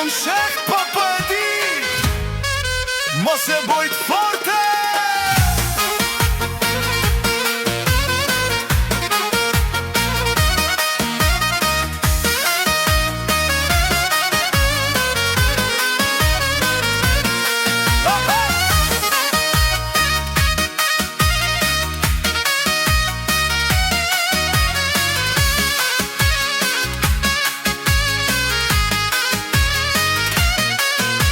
jam shek po e di, mos e bojt forte.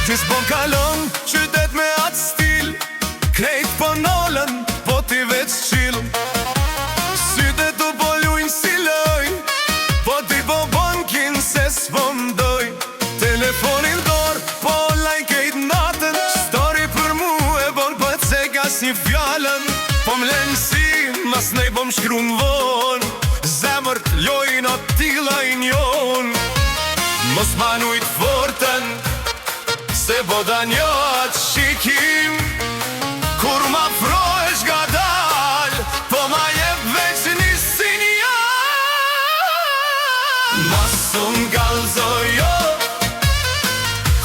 Ti s'bon kalon qytet me atë stil, krejt po nolën, po ti veç qil. Syte tu po lujnë si loj, po ti po bankin se s'fondoj. Telefonin dor, po online kejt natën, story për mu e bon për të cek as një fjallën. Po m'len si, mas nej po m'shkru n'von, zemërt lojnë o tila i njon. Mos manujt fortën, se boda një atë shikim, kur ma frojsh ga dal, po ma jep veç një sinjal. Mas unë galzojo,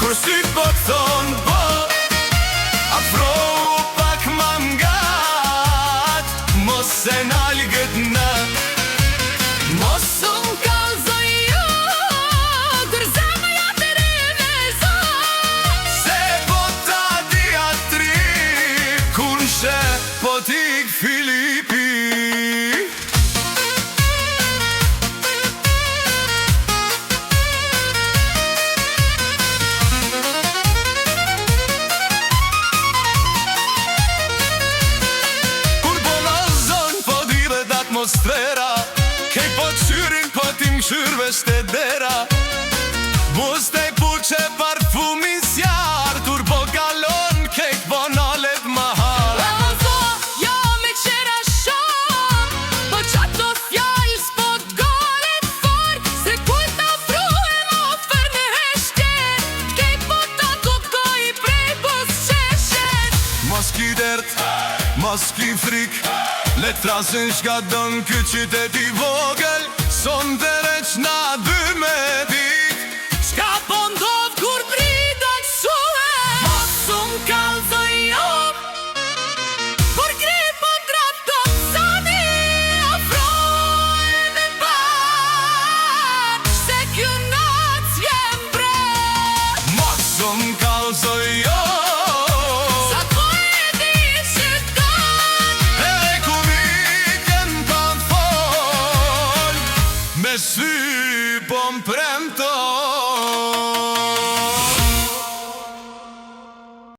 kur sy po t'thon po, afrohu pak ma m'gat, mos e nalgët në. Mos unë galzojo, kur zemëja të po t'ik Filipi. Kur po lazon, po dhivet atmosfera, kej po t'shyrin, po t'im kshyrve shtedera. Mus t'ej puqe parfumi s'jar, tur po kalon, kej po nalet mahar. Mos ki dert, mos ki frik, le t'rasin shka don ky qytet i vogël, son të req na dy me dit. Shka po ndodh kur pritet suhe, mos unë kalzojo, kur grip po drafton sani, afrojnë e ban, se kjo nat s'vjen bret. Mos unë kalzojo, me sy po m'premto.